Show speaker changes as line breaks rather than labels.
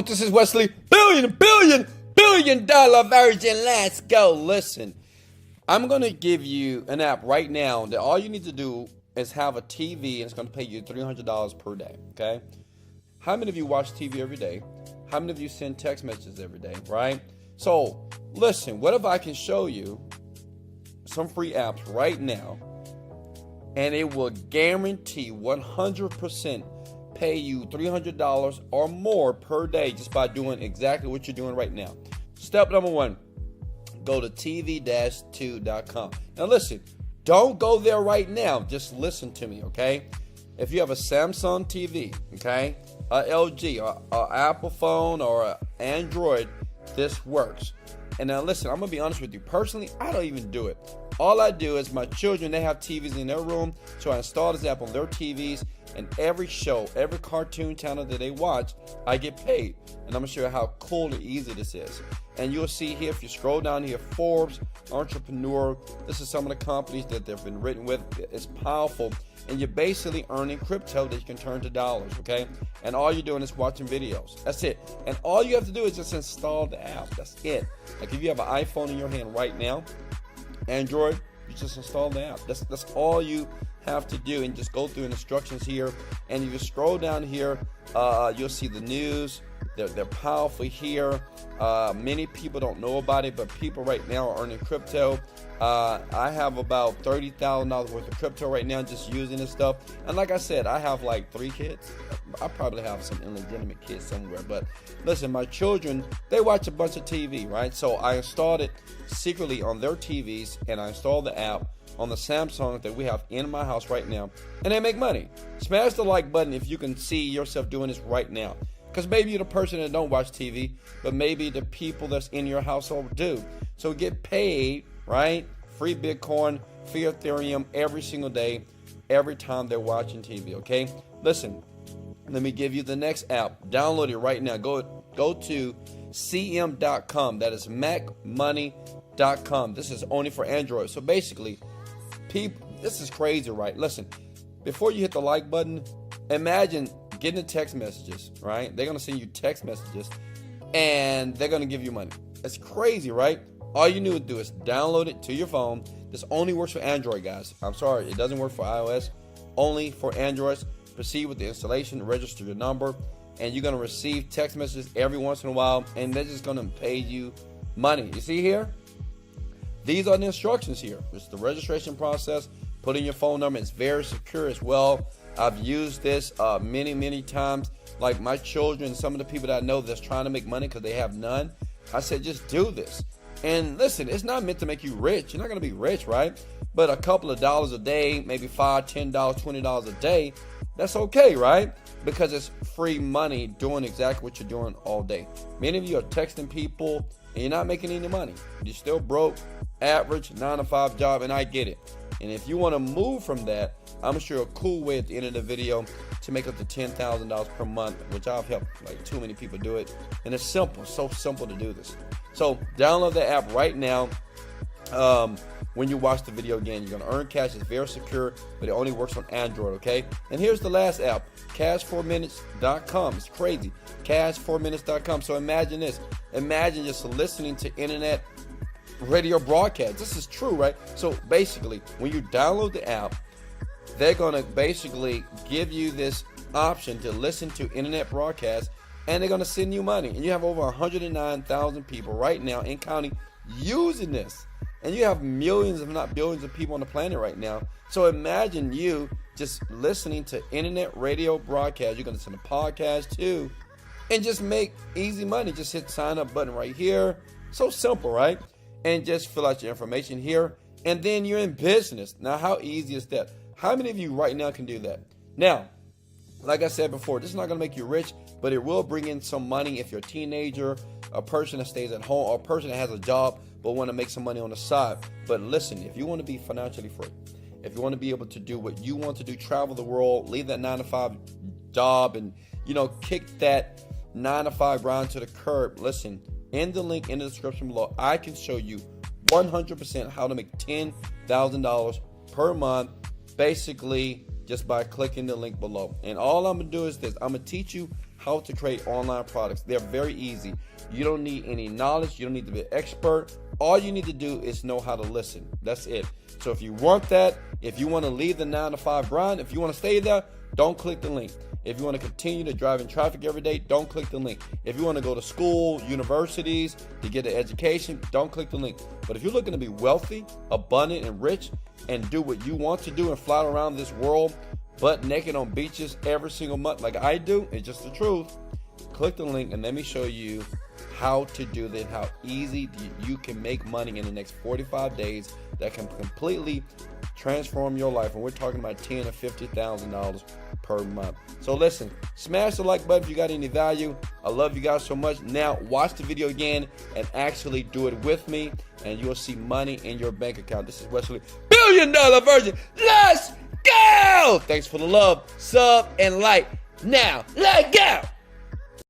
This is Wesley, billion dollar virgin. Let's go. Listen, I'm going to give you an app right now that all you need to do is have a TV, and it's going to pay you $300 per day, okay? How many of you watch TV every day? How many of you send text messages every day, right? So, listen, what if I can show you some free apps right now, and it will guarantee 100% pay you $300 or more per day just by doing exactly what you're doing right now. Step number one, go to tv-2.com. Now listen, don't go there right now. Just listen to me, okay? If you have a Samsung TV, okay, a LG, a Apple phone, or an Android, this works. And now listen, I'm going to be honest with you. Personally, I don't even do it. All I do is my children, they have TVs in their room, so I install this app on their TVs, and every show, every cartoon channel that they watch, I get paid. And I'm going to show you how cool and easy this is. And you'll see here, if you scroll down here, Forbes, Entrepreneur, this is some of the companies that they've been written with. It's powerful. And you're basically earning crypto that you can turn to dollars, okay? And all you're doing is watching videos. That's it. And all you have to do is just install the app. That's it. Like if you have an iPhone in your hand right now, Android, you just install the app. That's all you have to do, and just go through instructions here. And if you scroll down here, you'll see the news. They're powerful here. Many people don't know about it, but people right now are earning crypto. I have about $30,000 worth of crypto right now just using this stuff. And like I said, I have like 3 kids. I probably have some illegitimate kids somewhere. But listen, my children, they watch a bunch of TV, right? So I installed it secretly on their TVs, and I installed the app on the Samsung that we have in my house right now. And they make money. Smash the like button if you can see yourself doing this right now. Because maybe you're the person that don't watch TV, but maybe the people that's in your household do. So get paid, right? Free Bitcoin, free Ethereum every single day, every time they're watching TV, okay? Listen, let me give you the next app. Download it right now. Go to cm.com. That is macmoney.com. This is only for Android. So basically, people, this is crazy, right? Listen, before you hit the like button, imagine getting the text messages, right? They're going to send you text messages, and they're going to give you money. That's crazy, right? All you need to do is download it to your phone. This only works for Android, guys. I'm sorry, it doesn't work for iOS. Only for Androids. Proceed with the installation, register your number, and you're going to receive text messages every once in a while, and they're just going to pay you money. You see here? These are the instructions here. It's the registration process. Put in your phone number. It's very secure as well. I've used this many times. Like my children, some of the people that I know that's trying to make money because they have none, I said, just do this. And listen, it's not meant to make you rich. You're not going to be rich, right? But a couple of dollars a day, maybe $5, $10, $20 a day, that's okay, right? Because it's free money doing exactly what you're doing all day. Many of you are texting people and you're not making any money. You're still broke, average, 9-to-5 job, and I get it. And if you want to move from that, I'm going to show you a cool way at the end of the video to make up to $10,000 per month, which I've helped like too many people do it. And it's simple, so simple to do this. So download the app right now. When you watch the video again, you're going to earn cash. It's very secure, but it only works on Android, okay? And here's the last app, cash4minutes.com. It's crazy, cash4minutes.com. So imagine this. Imagine just listening to internet radio broadcast. This is true, right? So basically, when you download the app, they're going to basically give you this option to listen to internet broadcasts, and they're going to send you money. And you have over 109,000 people right now in county using this. And you have millions, if not billions, of people on the planet right now. So imagine you just listening to internet radio broadcast. You're going to send a podcast too, and just make easy money. Just hit sign up button right here. So simple, right? And just fill out your information here, and then you're in business. Now, how easy is that? How many of you right now can do that? Now, like I said before, this is not going to make you rich, but it will bring in some money if you're a teenager, a person that stays at home, or a person that has a job but want to make some money on the side. But listen, if you want to be financially free, if you want to be able to do what you want to do, travel the world, leave that 9-to-5 job, and kick that 9-to-5 grind to the curb, listen, in the link in the description below, I can show you 100% how to make $10,000 per month, basically just by clicking the link below. And all I'm going to do is this. I'm going to teach you how to create online products. They're very easy. You don't need any knowledge. You don't need to be an expert. All you need to do is know how to listen. That's it. So if you want that, if you want to leave the 9-to-5 grind, if you want to stay there, don't click the link. If you want to continue to drive in traffic every day, don't click the link. If you want to go to school, universities, to get an education, don't click the link. But if you're looking to be wealthy, abundant, and rich, and do what you want to do and fly around this world butt naked on beaches every single month like I do, it's just the truth, click the link and let me show you how to do that, how easy you can make money in the next 45 days that can completely transform your life. And we're talking about $10,000 to $50,000 per month. So listen, smash the like button if you got any value. I love you guys so much. Now watch the video again and actually do it with me, and you'll see money in your bank account. This is Wesley, $1 billion Virgin. Let's go! Thanks for the love, sub, and like. Now, let go!